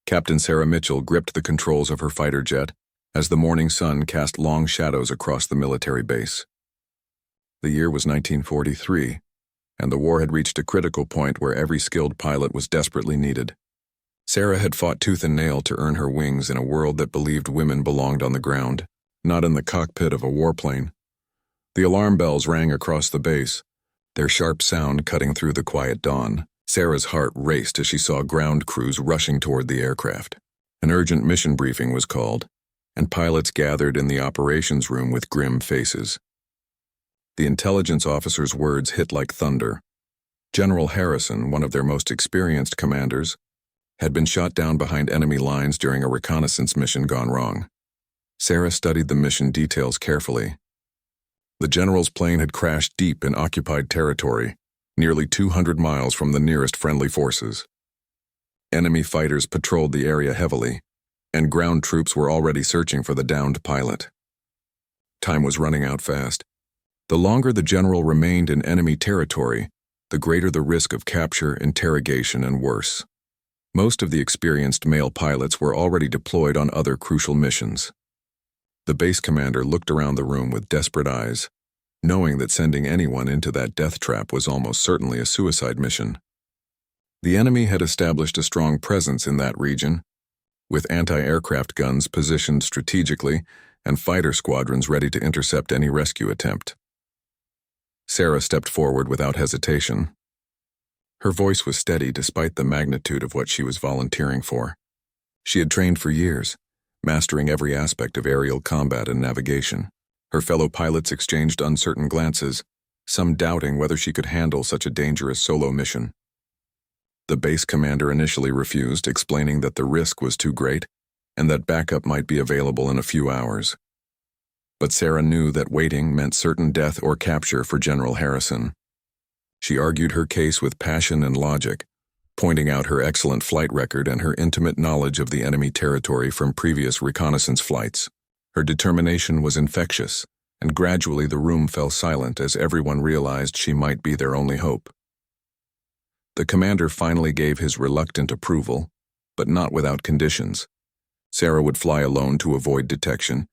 Captain Sarah Mitchell gripped the controls of her fighter jet as the morning sun cast long shadows across the military base. The year was 1943, and the war had reached a critical point where every skilled pilot was desperately needed. Sarah had fought tooth and nail to earn her wings in a world that believed women belonged on the ground, not in the cockpit of a warplane. The alarm bells rang across the base, their sharp sound cutting through the quiet dawn. Sarah's heart raced as she saw ground crews rushing toward the aircraft. An urgent mission briefing was called, and pilots gathered in the operations room with grim faces. The intelligence officer's words hit like thunder. General Harrison, one of their most experienced commanders, had been shot down behind enemy lines during a reconnaissance mission gone wrong. Sarah studied the mission details carefully. The general's plane had crashed deep in occupied territory, nearly 200 miles from the nearest friendly forces. Enemy fighters patrolled the area heavily, and ground troops were already searching for the downed pilot. Time was running out fast. The longer the general remained in enemy territory, the greater the risk of capture, interrogation, and worse. Most of the experienced male pilots were already deployed on other crucial missions. The base commander looked around the room with desperate eyes, knowing that sending anyone into that death trap was almost certainly a suicide mission. The enemy had established a strong presence in that region, with anti-aircraft guns positioned strategically and fighter squadrons ready to intercept any rescue attempt. Sarah stepped forward without hesitation. Her voice was steady despite the magnitude of what she was volunteering for. She had trained for years, mastering every aspect of aerial combat and navigation. Her fellow pilots exchanged uncertain glances, some doubting whether she could handle such a dangerous solo mission. The base commander initially refused, explaining that the risk was too great and that backup might be available in a few hours. But Sarah knew that waiting meant certain death or capture for General Harrison. She argued her case with passion and logic, pointing out her excellent flight record and her intimate knowledge of the enemy territory from previous reconnaissance flights. Her determination was infectious, and gradually the room fell silent as everyone realized she might be their only hope. The commander finally gave his reluctant approval, but not without conditions. Sarah would fly alone to avoid detection,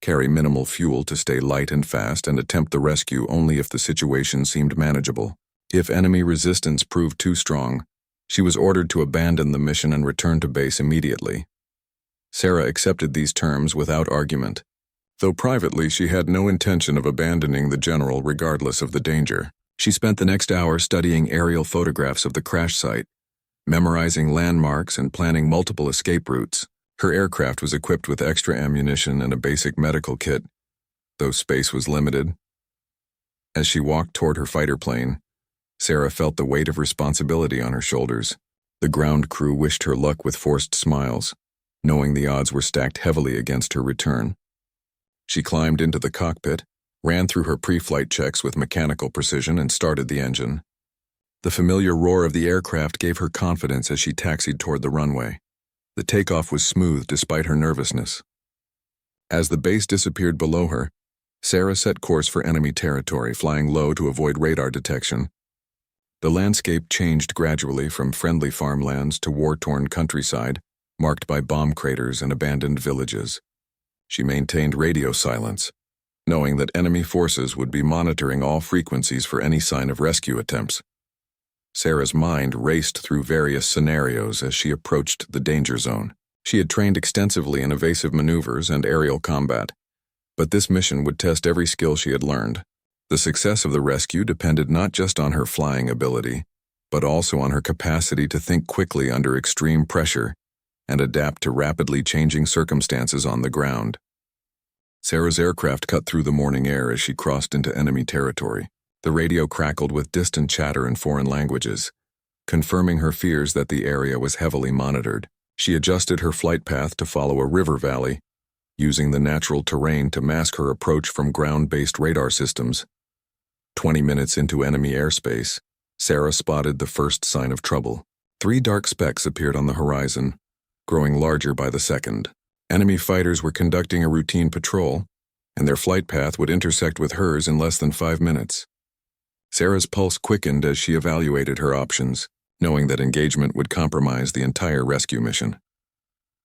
carry minimal fuel to stay light and fast, and attempt the rescue only if the situation seemed manageable. If enemy resistance proved too strong, she was ordered to abandon the mission and return to base immediately. Sarah accepted these terms without argument, though privately she had no intention of abandoning the general regardless of the danger. She spent the next hour studying aerial photographs of the crash site, memorizing landmarks and planning multiple escape routes. Her aircraft was equipped with extra ammunition and a basic medical kit, though space was limited. As she walked toward her fighter plane, Sarah felt the weight of responsibility on her shoulders. The ground crew wished her luck with forced smiles, knowing the odds were stacked heavily against her return. She climbed into the cockpit, ran through her pre-flight checks with mechanical precision, and started the engine. The familiar roar of the aircraft gave her confidence as she taxied toward the runway. The takeoff was smooth despite her nervousness. As the base disappeared below her, Sarah set course for enemy territory, flying low to avoid radar detection. The landscape changed gradually from friendly farmlands to war-torn countryside, marked by bomb craters and abandoned villages. She maintained radio silence, knowing that enemy forces would be monitoring all frequencies for any sign of rescue attempts. Sarah's mind raced through various scenarios as she approached the danger zone. She had trained extensively in evasive maneuvers and aerial combat, but this mission would test every skill she had learned. The success of the rescue depended not just on her flying ability, but also on her capacity to think quickly under extreme pressure and adapt to rapidly changing circumstances on the ground. Sarah's aircraft cut through the morning air as she crossed into enemy territory. The radio crackled with distant chatter in foreign languages, confirming her fears that the area was heavily monitored. She adjusted her flight path to follow a river valley, using the natural terrain to mask her approach from ground-based radar systems. 20 minutes into enemy airspace, Sarah spotted the first sign of trouble. 3 dark specks appeared on the horizon, growing larger by the second. Enemy fighters were conducting a routine patrol, and their flight path would intersect with hers in less than 5 minutes. Sarah's pulse quickened as she evaluated her options, knowing that engagement would compromise the entire rescue mission.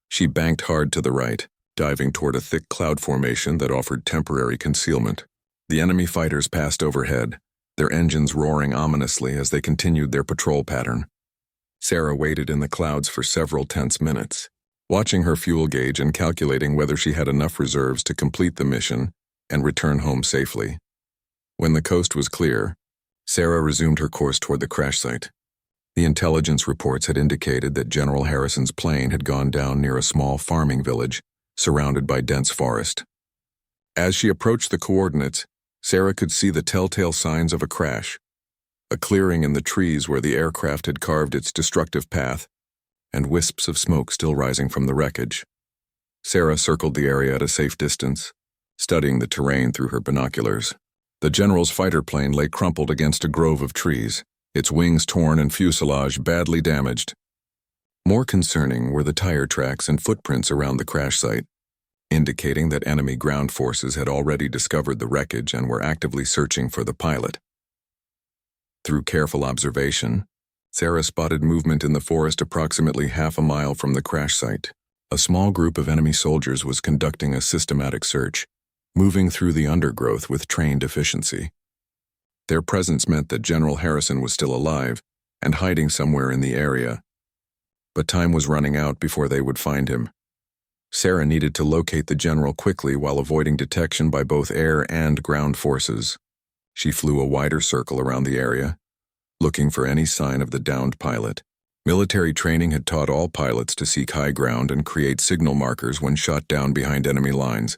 She banked hard to the right, diving toward a thick cloud formation that offered temporary concealment. The enemy fighters passed overhead, their engines roaring ominously as they continued their patrol pattern. Sarah waited in the clouds for several tense minutes, watching her fuel gauge and calculating whether she had enough reserves to complete the mission and return home safely. When the coast was clear, Sarah resumed her course toward the crash site. The intelligence reports had indicated that General Harrison's plane had gone down near a small farming village, surrounded by dense forest. As she approached the coordinates, Sarah could see the telltale signs of a crash, a clearing in the trees where the aircraft had carved its destructive path, and wisps of smoke still rising from the wreckage. Sarah circled the area at a safe distance, studying the terrain through her binoculars. The general's fighter plane lay crumpled against a grove of trees, its wings torn and fuselage badly damaged. More concerning were the tire tracks and footprints around the crash site, indicating that enemy ground forces had already discovered the wreckage and were actively searching for the pilot. Through careful observation, Sarah spotted movement in the forest approximately half a mile from the crash site. A small group of enemy soldiers was conducting a systematic search, moving through the undergrowth with trained efficiency. Their presence meant that General Harrison was still alive and hiding somewhere in the area. But time was running out before they would find him. Sarah needed to locate the general quickly while avoiding detection by both air and ground forces. She flew a wider circle around the area, looking for any sign of the downed pilot. Military training had taught all pilots to seek high ground and create signal markers when shot down behind enemy lines.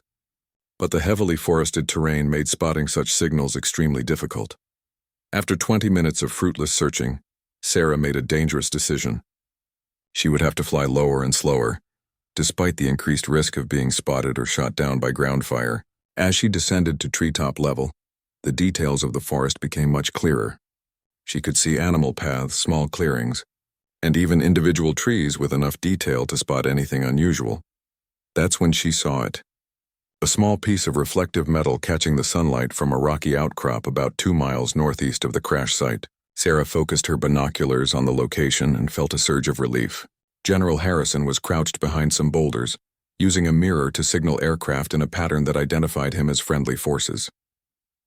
But the heavily forested terrain made spotting such signals extremely difficult. After 20 minutes of fruitless searching, Sarah made a dangerous decision. She would have to fly lower and slower, despite the increased risk of being spotted or shot down by ground fire. As she descended to treetop level, the details of the forest became much clearer. She could see animal paths, small clearings, and even individual trees with enough detail to spot anything unusual. That's when she saw it. A small piece of reflective metal catching the sunlight from a rocky outcrop about 2 miles northeast of the crash site. Sarah focused her binoculars on the location and felt a surge of relief. General Harrison was crouched behind some boulders, using a mirror to signal aircraft in a pattern that identified him as friendly forces.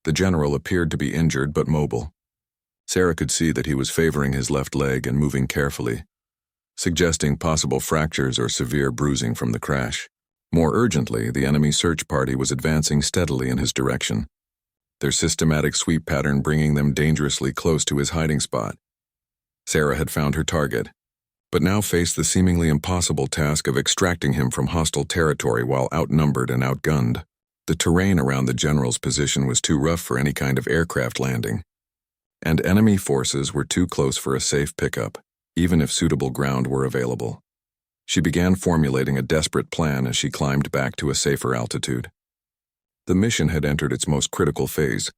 The general appeared to be injured but mobile. Sarah could see that he was favoring his left leg and moving carefully, suggesting possible fractures or severe bruising from the crash. More urgently, the enemy search party was advancing steadily in his direction, their systematic sweep pattern bringing them dangerously close to his hiding spot. Sarah had found her target, but now faced the seemingly impossible task of extracting him from hostile territory while outnumbered and outgunned. The terrain around the general's position was too rough for any kind of aircraft landing, and enemy forces were too close for a safe pickup, even if suitable ground were available. She began formulating a desperate plan as she climbed back to a safer altitude. The mission had entered its most critical phase,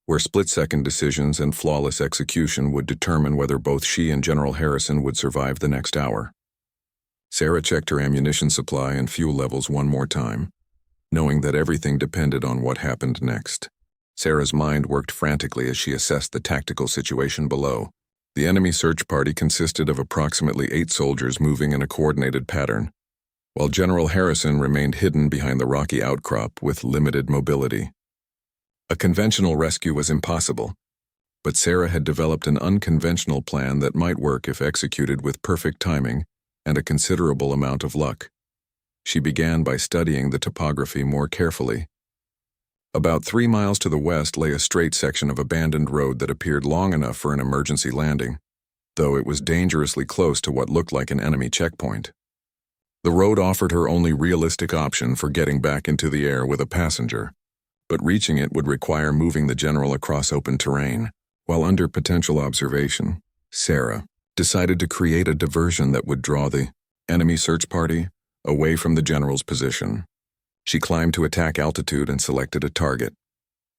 where split-second decisions and flawless execution would determine whether both she and General Harrison would survive the next hour. Sarah checked her ammunition supply and fuel levels one more time, knowing that everything depended on what happened next. Sarah's mind worked frantically as she assessed the tactical situation below. The enemy search party consisted of approximately 8 soldiers moving in a coordinated pattern, while General Harrison remained hidden behind the rocky outcrop with limited mobility. A conventional rescue was impossible, but Sarah had developed an unconventional plan that might work if executed with perfect timing and a considerable amount of luck. She began by studying the topography more carefully. About 3 miles to the west lay a straight section of abandoned road that appeared long enough for an emergency landing, though it was dangerously close to what looked like an enemy checkpoint. The road offered her only realistic option for getting back into the air with a passenger, but reaching it would require moving the general across open terrain. While under potential observation, Sarah decided to create a diversion that would draw the enemy search party away from the general's position. She climbed to attack altitude and selected a target,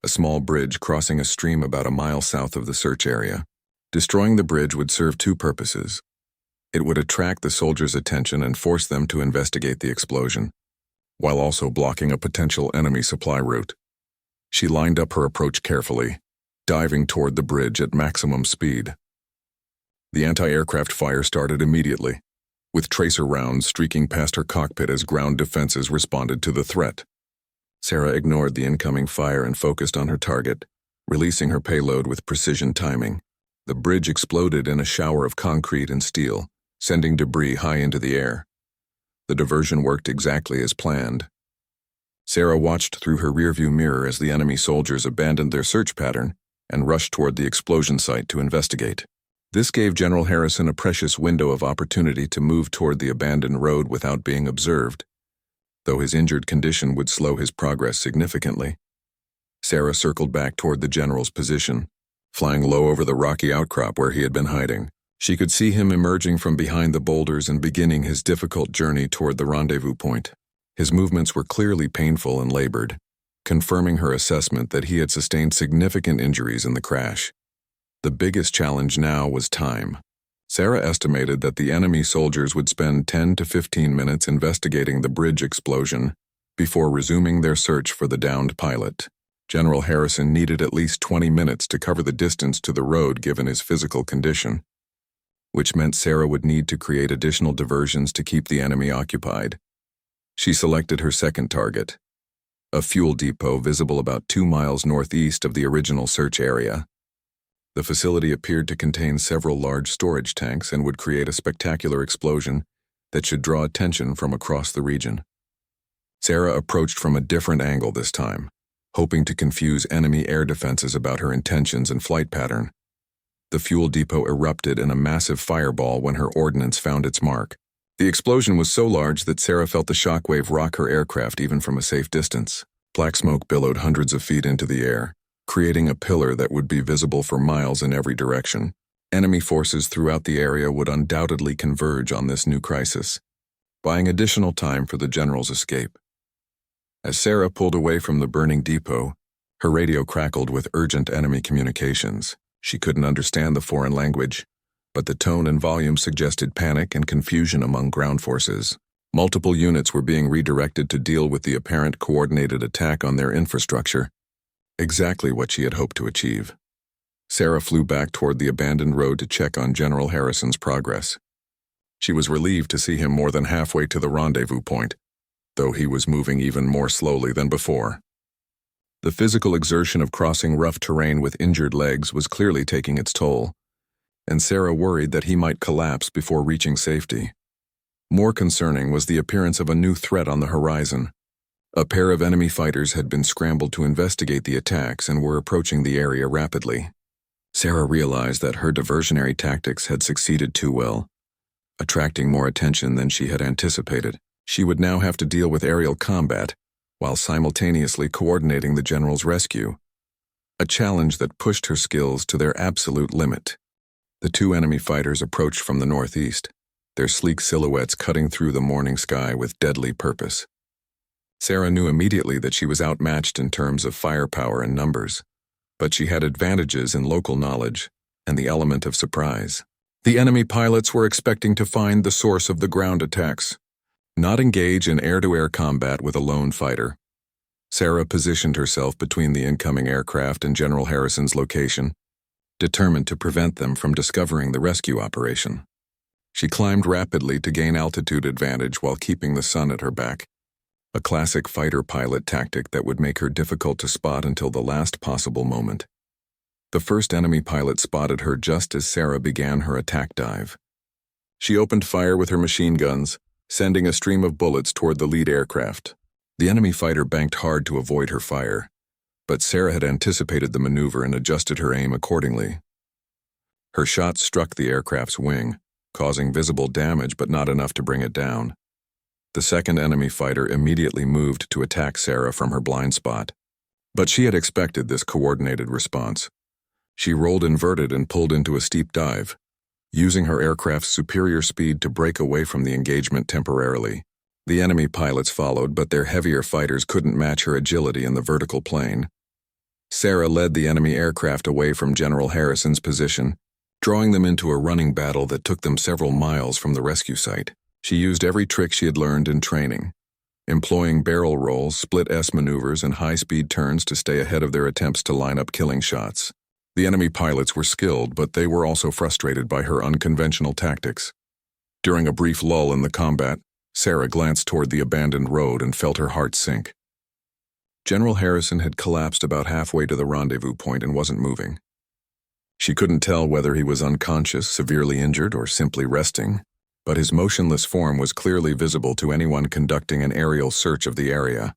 a small bridge crossing a stream about a mile south of the search area. Destroying the bridge would serve 2 purposes. It would attract the soldiers' attention and force them to investigate the explosion, while also blocking a potential enemy supply route. She lined up her approach carefully, diving toward the bridge at maximum speed. The anti-aircraft fire started immediately, with tracer rounds streaking past her cockpit as ground defenses responded to the threat. Sarah ignored the incoming fire and focused on her target, releasing her payload with precision timing. The bridge exploded in a shower of concrete and steel, sending debris high into the air. The diversion worked exactly as planned. Sarah watched through her rearview mirror as the enemy soldiers abandoned their search pattern and rushed toward the explosion site to investigate. This gave General Harrison a precious window of opportunity to move toward the abandoned road without being observed, though his injured condition would slow his progress significantly. Sarah circled back toward the general's position, flying low over the rocky outcrop where he had been hiding. She could see him emerging from behind the boulders and beginning his difficult journey toward the rendezvous point. His movements were clearly painful and labored, confirming her assessment that he had sustained significant injuries in the crash. The biggest challenge now was time. Sarah estimated that the enemy soldiers would spend 10 to 15 minutes investigating the bridge explosion before resuming their search for the downed pilot. General Harrison needed at least 20 minutes to cover the distance to the road given his physical condition, which meant Sarah would need to create additional diversions to keep the enemy occupied. She selected her second target, a fuel depot visible about 2 miles northeast of the original search area. The facility appeared to contain several large storage tanks and would create a spectacular explosion that should draw attention from across the region. Sarah approached from a different angle this time, hoping to confuse enemy air defenses about her intentions and flight pattern. The fuel depot erupted in a massive fireball when her ordnance found its mark. The explosion was so large that Sarah felt the shockwave rock her aircraft even from a safe distance. Black smoke billowed hundreds of feet into the air, creating a pillar that would be visible for miles in every direction. Enemy forces throughout the area would undoubtedly converge on this new crisis, buying additional time for the general's escape. As Sarah pulled away from the burning depot, her radio crackled with urgent enemy communications. She couldn't understand the foreign language, but the tone and volume suggested panic and confusion among ground forces. Multiple units were being redirected to deal with the apparent coordinated attack on their infrastructure, exactly what she had hoped to achieve. Sarah flew back toward the abandoned road to check on General Harrison's progress. She was relieved to see him more than halfway to the rendezvous point, though he was moving even more slowly than before. The physical exertion of crossing rough terrain with injured legs was clearly taking its toll, and Sarah worried that he might collapse before reaching safety. More concerning was the appearance of a new threat on the horizon. A pair of enemy fighters had been scrambled to investigate the attacks and were approaching the area rapidly. Sarah realized that her diversionary tactics had succeeded too well, attracting more attention than she had anticipated. She would now have to deal with aerial combat, while simultaneously coordinating the general's rescue, a challenge that pushed her skills to their absolute limit. The two enemy fighters approached from the northeast, their sleek silhouettes cutting through the morning sky with deadly purpose. Sarah knew immediately that she was outmatched in terms of firepower and numbers, but she had advantages in local knowledge and the element of surprise. The enemy pilots were expecting to find the source of the ground attacks, not engage in air-to-air combat with a lone fighter. Sarah positioned herself between the incoming aircraft and General Harrison's location, determined to prevent them from discovering the rescue operation. She climbed rapidly to gain altitude advantage while keeping the sun at her back, a classic fighter pilot tactic that would make her difficult to spot until the last possible moment. The first enemy pilot spotted her just as Sarah began her attack dive. She opened fire with her machine guns, sending a stream of bullets toward the lead aircraft. The enemy fighter banked hard to avoid her fire, but Sarah had anticipated the maneuver and adjusted her aim accordingly. Her shot struck the aircraft's wing, causing visible damage but not enough to bring it down. The second enemy fighter immediately moved to attack Sarah from her blind spot, but she had expected this coordinated response. She rolled inverted and pulled into a steep dive, using her aircraft's superior speed to break away from the engagement temporarily. The enemy pilots followed, but their heavier fighters couldn't match her agility in the vertical plane. Sarah led the enemy aircraft away from General Harrison's position, drawing them into a running battle that took them several miles from the rescue site. She used every trick she had learned in training, employing barrel rolls, split S maneuvers, and high-speed turns to stay ahead of their attempts to line up killing shots. The enemy pilots were skilled, but they were also frustrated by her unconventional tactics. During a brief lull in the combat, Sarah glanced toward the abandoned road and felt her heart sink. General Harrison had collapsed about halfway to the rendezvous point and wasn't moving. She couldn't tell whether he was unconscious, severely injured, or simply resting, but his motionless form was clearly visible to anyone conducting an aerial search of the area.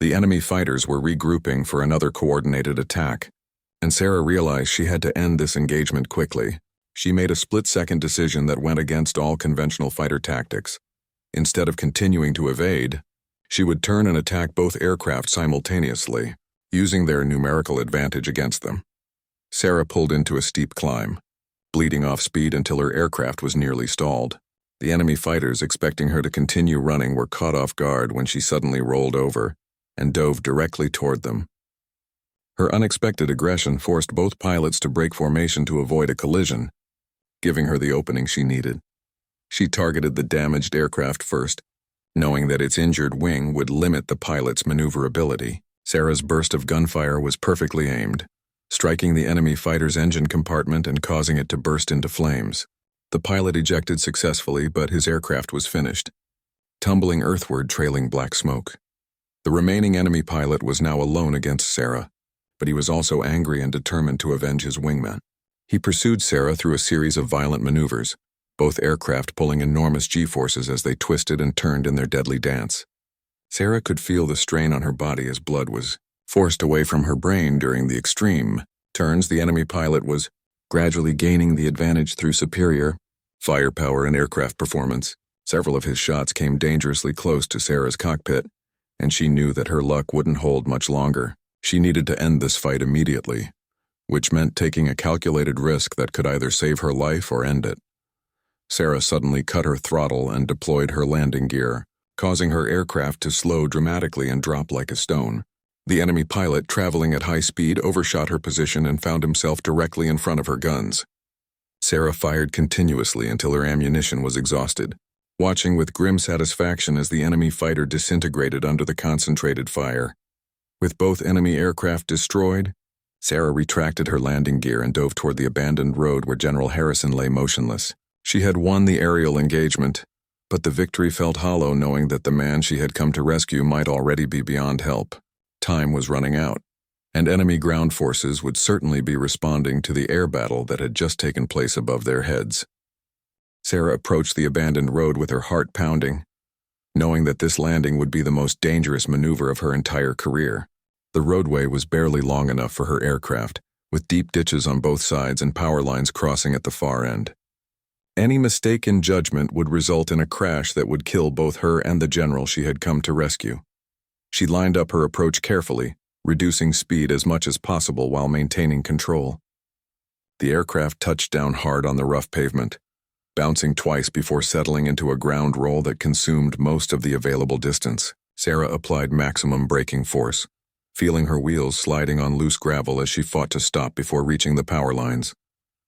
The enemy fighters were regrouping for another coordinated attack, and Sarah realized she had to end this engagement quickly. She made a split-second decision that went against all conventional fighter tactics. Instead of continuing to evade, she would turn and attack both aircraft simultaneously, using their numerical advantage against them. Sarah pulled into a steep climb, bleeding off speed until her aircraft was nearly stalled. The enemy fighters, expecting her to continue running, were caught off guard when she suddenly rolled over and dove directly toward them. Her unexpected aggression forced both pilots to break formation to avoid a collision, giving her the opening she needed. She targeted the damaged aircraft first, knowing that its injured wing would limit the pilot's maneuverability. Sarah's burst of gunfire was perfectly aimed, striking the enemy fighter's engine compartment and causing it to burst into flames. The pilot ejected successfully, but his aircraft was finished, tumbling earthward, trailing black smoke. The remaining enemy pilot was now alone against Sarah, but he was also angry and determined to avenge his wingman. He pursued Sarah through a series of violent maneuvers, both aircraft pulling enormous G-forces as they twisted and turned in their deadly dance. Sarah could feel the strain on her body as blood was forced away from her brain during the extreme turns. The enemy pilot was gradually gaining the advantage through superior firepower and aircraft performance. Several of his shots came dangerously close to Sarah's cockpit, and she knew that her luck wouldn't hold much longer. She needed to end this fight immediately, which meant taking a calculated risk that could either save her life or end it. Sarah suddenly cut her throttle and deployed her landing gear, causing her aircraft to slow dramatically and drop like a stone. The enemy pilot, traveling at high speed, overshot her position and found himself directly in front of her guns. Sarah fired continuously until her ammunition was exhausted, watching with grim satisfaction as the enemy fighter disintegrated under the concentrated fire. With both enemy aircraft destroyed, Sarah retracted her landing gear and dove toward the abandoned road where General Harrison lay motionless. She had won the aerial engagement, but the victory felt hollow knowing that the man she had come to rescue might already be beyond help. Time was running out, and enemy ground forces would certainly be responding to the air battle that had just taken place above their heads. Sarah approached the abandoned road with her heart pounding, knowing that this landing would be the most dangerous maneuver of her entire career. The roadway was barely long enough for her aircraft, with deep ditches on both sides and power lines crossing at the far end. Any mistake in judgment would result in a crash that would kill both her and the general she had come to rescue. She lined up her approach carefully, reducing speed as much as possible while maintaining control. The aircraft touched down hard on the rough pavement, bouncing twice before settling into a ground roll that consumed most of the available distance. Sarah applied maximum braking force, feeling her wheels sliding on loose gravel as she fought to stop before reaching the power lines.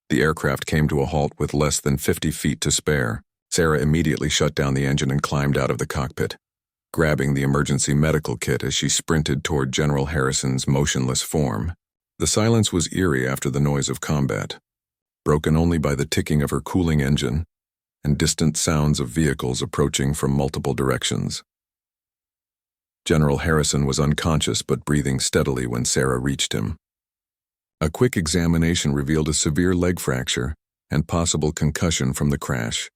The aircraft came to a halt with less than 50 feet to spare. Sarah immediately shut down the engine and climbed out of the cockpit, grabbing the emergency medical kit as she sprinted toward General Harrison's motionless form. The silence was eerie after the noise of combat, broken only by the ticking of her cooling engine and distant sounds of vehicles approaching from multiple directions. General Harrison was unconscious but breathing steadily when Sarah reached him. A quick examination revealed a severe leg fracture and possible concussion from the crash,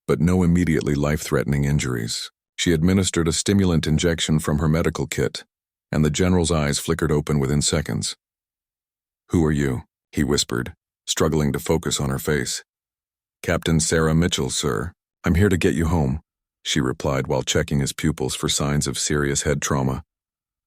but no immediately life-threatening injuries. She administered a stimulant injection from her medical kit, and the general's eyes flickered open within seconds. "Who are you?" he whispered, struggling to focus on her face. "Captain Sarah Mitchell, sir. I'm here to get you home," she replied while checking his pupils for signs of serious head trauma.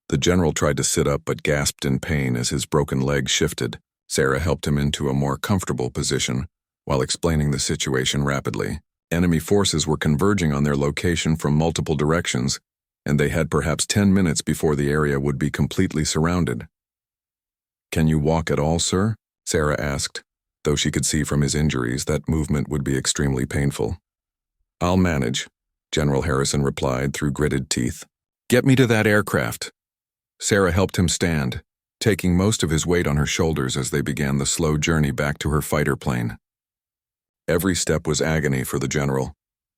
The general tried to sit up but gasped in pain as his broken leg shifted. Sarah helped him into a more comfortable position while explaining the situation rapidly. Enemy forces were converging on their location from multiple directions, and they had perhaps 10 minutes before the area would be completely surrounded. "Can you walk at all, sir?" Sarah asked, though she could see from his injuries that movement would be extremely painful. "I'll manage," General Harrison replied through gritted teeth. "Get me to that aircraft." Sarah helped him stand, taking most of his weight on her shoulders as they began the slow journey back to her fighter plane. Every step was agony for the general,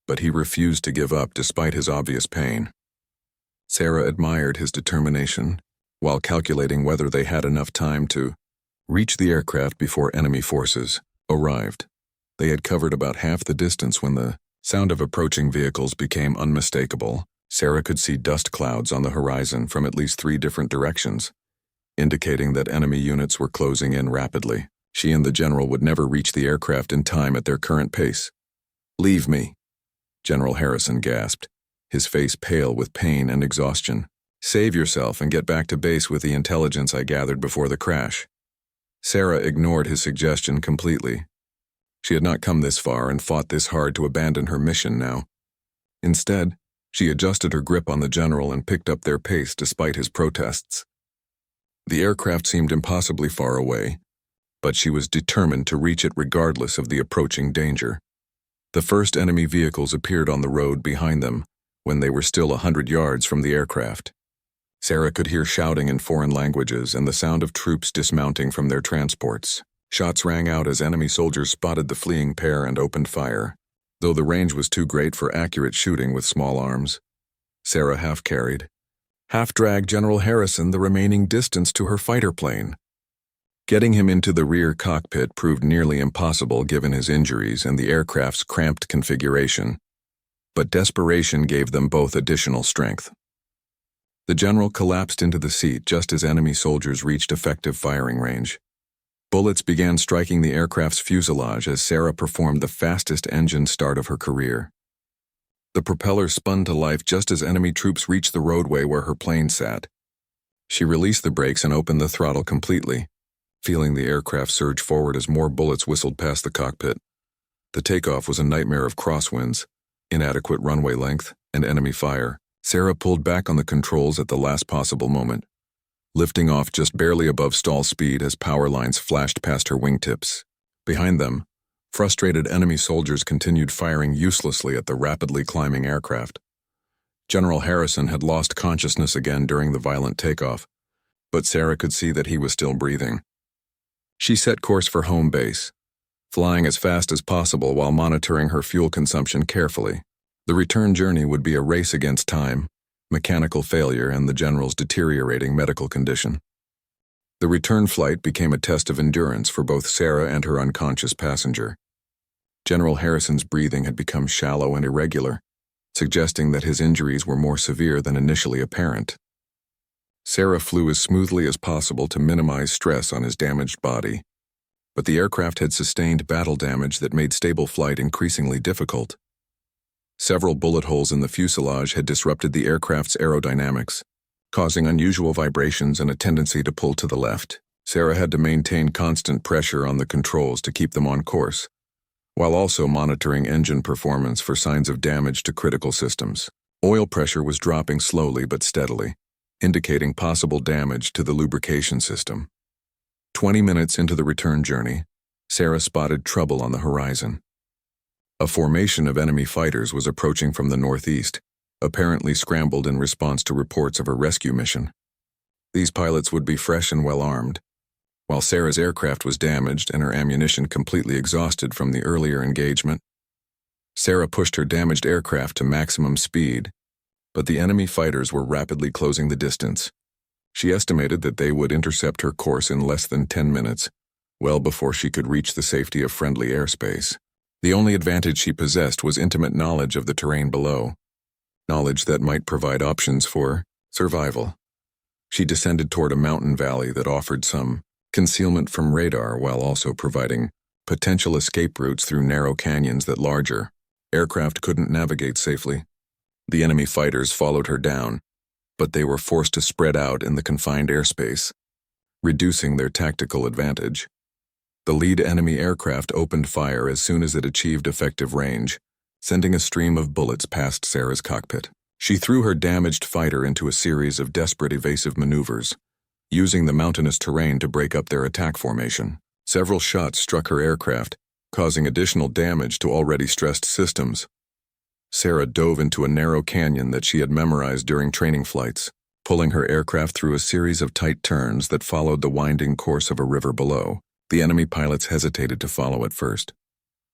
but he refused to give up despite his obvious pain. Sarah admired his determination, while calculating whether they had enough time to reach the aircraft before enemy forces arrived. They had covered about half the distance when the sound of approaching vehicles became unmistakable. Sarah could see dust clouds on the horizon from at least 3 different directions, indicating that enemy units were closing in rapidly. She and the general would never reach the aircraft in time at their current pace. "Leave me," General Harrison gasped, his face pale with pain and exhaustion. "Save yourself and get back to base with the intelligence I gathered before the crash." Sarah ignored his suggestion completely. She had not come this far and fought this hard to abandon her mission now. Instead, she adjusted her grip on the general and picked up their pace despite his protests. The aircraft seemed impossibly far away, but she was determined to reach it regardless of the approaching danger. The first enemy vehicles appeared on the road behind them when they were still 100 yards from the aircraft. Sarah could hear shouting in foreign languages and the sound of troops dismounting from their transports. Shots rang out as enemy soldiers spotted the fleeing pair and opened fire. Though the range was too great for accurate shooting with small arms, Sarah half-carried, half-dragged General Harrison the remaining distance to her fighter plane. Getting him into the rear cockpit proved nearly impossible given his injuries and the aircraft's cramped configuration, but desperation gave them both additional strength. The general collapsed into the seat just as enemy soldiers reached effective firing range. Bullets began striking the aircraft's fuselage as Sarah performed the fastest engine start of her career. The propeller spun to life just as enemy troops reached the roadway where her plane sat. She released the brakes and opened the throttle completely, feeling the aircraft surge forward as more bullets whistled past the cockpit. The takeoff was a nightmare of crosswinds, inadequate runway length, and enemy fire. Sarah pulled back on the controls at the last possible moment, lifting off just barely above stall speed as power lines flashed past her wingtips. Behind them, frustrated enemy soldiers continued firing uselessly at the rapidly climbing aircraft. General Harrison had lost consciousness again during the violent takeoff, but Sarah could see that he was still breathing. She set course for home base, flying as fast as possible while monitoring her fuel consumption carefully. The return journey would be a race against time, mechanical failure, and the general's deteriorating medical condition. The return flight became a test of endurance for both Sarah and her unconscious passenger. General Harrison's breathing had become shallow and irregular, suggesting that his injuries were more severe than initially apparent. Sarah flew as smoothly as possible to minimize stress on his damaged body, but the aircraft had sustained battle damage that made stable flight increasingly difficult. Several bullet holes in the fuselage had disrupted the aircraft's aerodynamics, causing unusual vibrations and a tendency to pull to the left. Sarah had to maintain constant pressure on the controls to keep them on course, while also monitoring engine performance for signs of damage to critical systems. Oil pressure was dropping slowly but steadily, indicating possible damage to the lubrication system. 20 minutes into the return journey, Sarah spotted trouble on the horizon. A formation of enemy fighters was approaching from the northeast, apparently scrambled in response to reports of a rescue mission. These pilots would be fresh and well-armed. While Sarah's aircraft was damaged and her ammunition completely exhausted from the earlier engagement, Sarah pushed her damaged aircraft to maximum speed, but the enemy fighters were rapidly closing the distance. She estimated that they would intercept her course in less than 10 minutes, well before she could reach the safety of friendly airspace. The only advantage she possessed was intimate knowledge of the terrain below, knowledge that might provide options for survival. She descended toward a mountain valley that offered some concealment from radar while also providing potential escape routes through narrow canyons that larger aircraft couldn't navigate safely. The enemy fighters followed her down, but they were forced to spread out in the confined airspace, reducing their tactical advantage. The lead enemy aircraft opened fire as soon as it achieved effective range, sending a stream of bullets past Sarah's cockpit. She threw her damaged fighter into a series of desperate evasive maneuvers, using the mountainous terrain to break up their attack formation. Several shots struck her aircraft, causing additional damage to already stressed systems. Sarah dove into a narrow canyon that she had memorized during training flights, pulling her aircraft through a series of tight turns that followed the winding course of a river below. The enemy pilots hesitated to follow at first,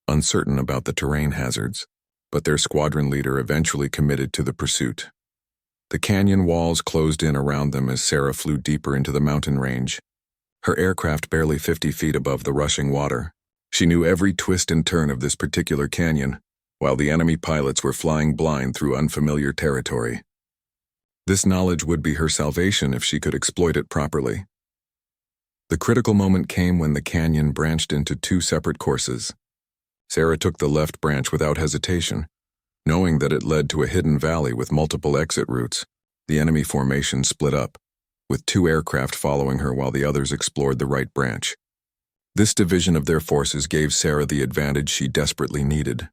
uncertain about the terrain hazards, but their squadron leader eventually committed to the pursuit. The canyon walls closed in around them as Sarah flew deeper into the mountain range, her aircraft barely 50 feet above the rushing water. She knew every twist and turn of this particular canyon, while the enemy pilots were flying blind through unfamiliar territory. This knowledge would be her salvation if she could exploit it properly. The critical moment came when the canyon branched into two separate courses. Sarah took the left branch without hesitation, knowing that it led to a hidden valley with multiple exit routes. The enemy formation split up, with 2 aircraft following her while the others explored the right branch. This division of their forces gave Sarah the advantage she desperately needed.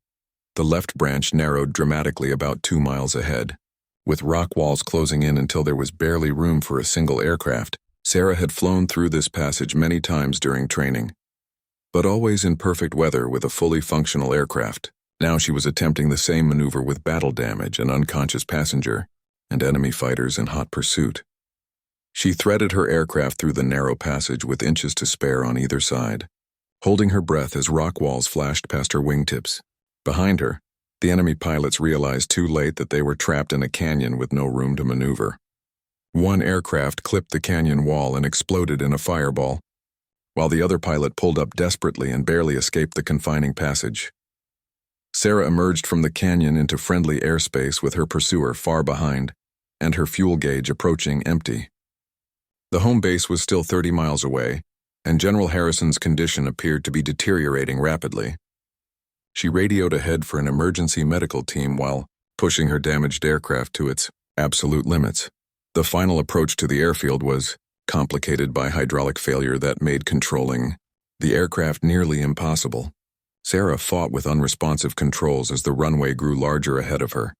The left branch narrowed dramatically about 2 miles ahead. With rock walls closing in until there was barely room for a single aircraft, Sarah had flown through this passage many times during training, but always in perfect weather with a fully functional aircraft. Now she was attempting the same maneuver with battle damage, an unconscious passenger, and enemy fighters in hot pursuit. She threaded her aircraft through the narrow passage with inches to spare on either side, holding her breath as rock walls flashed past her wingtips. Behind her, the enemy pilots realized too late that they were trapped in a canyon with no room to maneuver. One aircraft clipped the canyon wall and exploded in a fireball, while the other pilot pulled up desperately and barely escaped the confining passage. Sarah emerged from the canyon into friendly airspace with her pursuer far behind and her fuel gauge approaching empty. The home base was still 30 miles away, and General Harrison's condition appeared to be deteriorating rapidly. She radioed ahead for an emergency medical team while pushing her damaged aircraft to its absolute limits. The final approach to the airfield was complicated by hydraulic failure that made controlling the aircraft nearly impossible. Sarah fought with unresponsive controls as the runway grew larger ahead of her,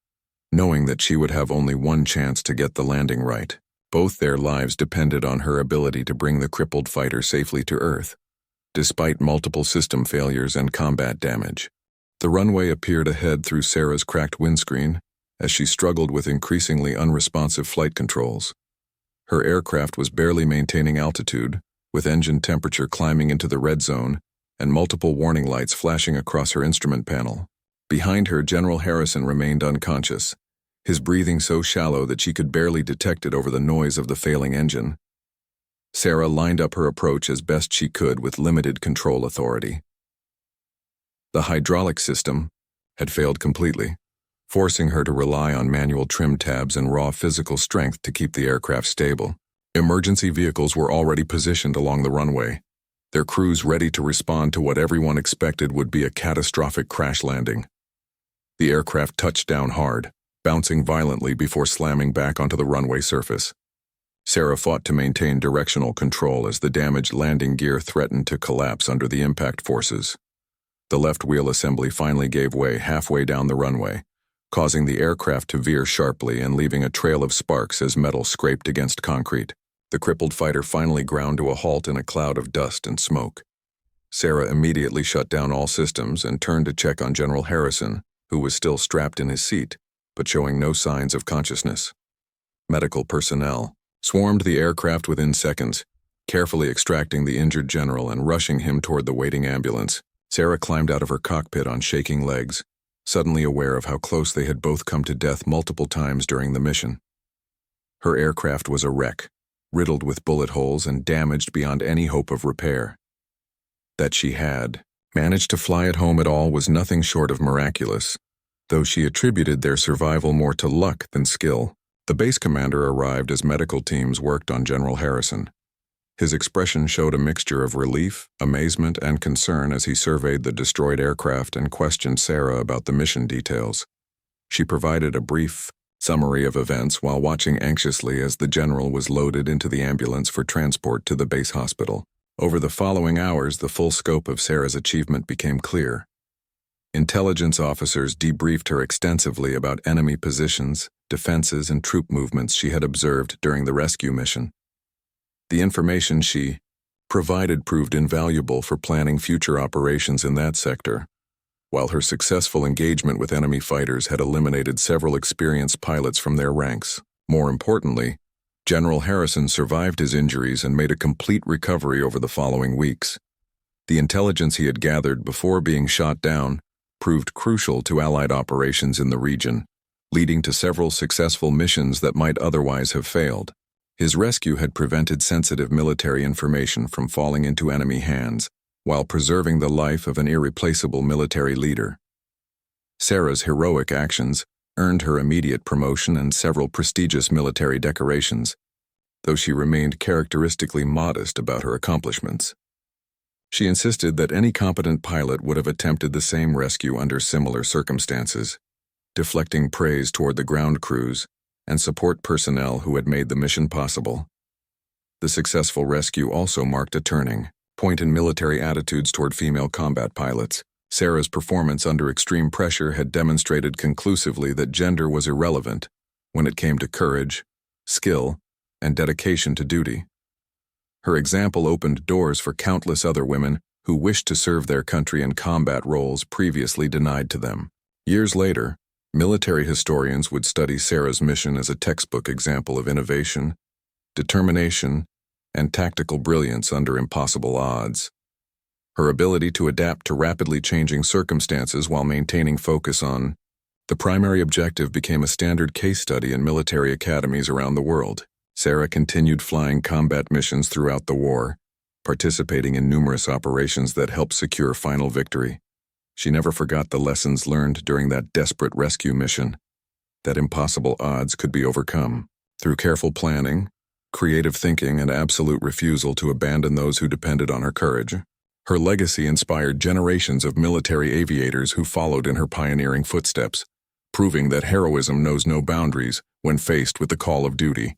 knowing that she would have only one chance to get the landing right. Both their lives depended on her ability to bring the crippled fighter safely to Earth, despite multiple system failures and combat damage. The runway appeared ahead through Sarah's cracked windscreen as she struggled with increasingly unresponsive flight controls. Her aircraft was barely maintaining altitude, with engine temperature climbing into the red zone and multiple warning lights flashing across her instrument panel. Behind her, General Harrison remained unconscious, his breathing so shallow that she could barely detect it over the noise of the failing engine. Sarah lined up her approach as best she could with limited control authority. The hydraulic system had failed completely, forcing her to rely on manual trim tabs and raw physical strength to keep the aircraft stable. Emergency vehicles were already positioned along the runway, their crews ready to respond to what everyone expected would be a catastrophic crash landing. The aircraft touched down hard, bouncing violently before slamming back onto the runway surface. Sarah fought to maintain directional control as the damaged landing gear threatened to collapse under the impact forces. The left wheel assembly finally gave way halfway down the runway, causing the aircraft to veer sharply and leaving a trail of sparks as metal scraped against concrete. The crippled fighter finally ground to a halt in a cloud of dust and smoke. Sarah immediately shut down all systems and turned to check on General Harrison, who was still strapped in his seat, but showing no signs of consciousness. Medical personnel swarmed the aircraft within seconds, carefully extracting the injured general and rushing him toward the waiting ambulance. Sarah climbed out of her cockpit on shaking legs, suddenly aware of how close they had both come to death multiple times during the mission. Her aircraft was a wreck, riddled with bullet holes and damaged beyond any hope of repair. That she had managed to fly it home at all was nothing short of miraculous, though she attributed their survival more to luck than skill. The base commander arrived as medical teams worked on General Harrison. His expression showed a mixture of relief, amazement, and concern as he surveyed the destroyed aircraft and questioned Sarah about the mission details. She provided a brief summary of events while watching anxiously as the general was loaded into the ambulance for transport to the base hospital. Over the following hours, the full scope of Sarah's achievement became clear. Intelligence officers debriefed her extensively about enemy positions, defenses, and troop movements she had observed during the rescue mission. The information she provided proved invaluable for planning future operations in that sector, while her successful engagement with enemy fighters had eliminated several experienced pilots from their ranks. More importantly, General Harrison survived his injuries and made a complete recovery over the following weeks. The intelligence he had gathered before being shot down proved crucial to Allied operations in the region, leading to several successful missions that might otherwise have failed. His rescue had prevented sensitive military information from falling into enemy hands, while preserving the life of an irreplaceable military leader. Sarah's heroic actions earned her immediate promotion and several prestigious military decorations, though she remained characteristically modest about her accomplishments. She insisted that any competent pilot would have attempted the same rescue under similar circumstances, deflecting praise toward the ground crews and support personnel who had made the mission possible. The successful rescue also marked a turning point in military attitudes toward female combat pilots. Sarah's performance under extreme pressure had demonstrated conclusively that gender was irrelevant when it came to courage, skill, and dedication to duty. Her example opened doors for countless other women who wished to serve their country in combat roles previously denied to them. Years later, military historians would study Sarah's mission as a textbook example of innovation, determination, and tactical brilliance under impossible odds. Her ability to adapt to rapidly changing circumstances while maintaining focus on the primary objective became a standard case study in military academies around the world. Sarah continued flying combat missions throughout the war, participating in numerous operations that helped secure final victory. She never forgot the lessons learned during that desperate rescue mission, that impossible odds could be overcome through careful planning, creative thinking, and absolute refusal to abandon those who depended on her courage. Her legacy inspired generations of military aviators who followed in her pioneering footsteps, proving that heroism knows no boundaries when faced with the call of duty.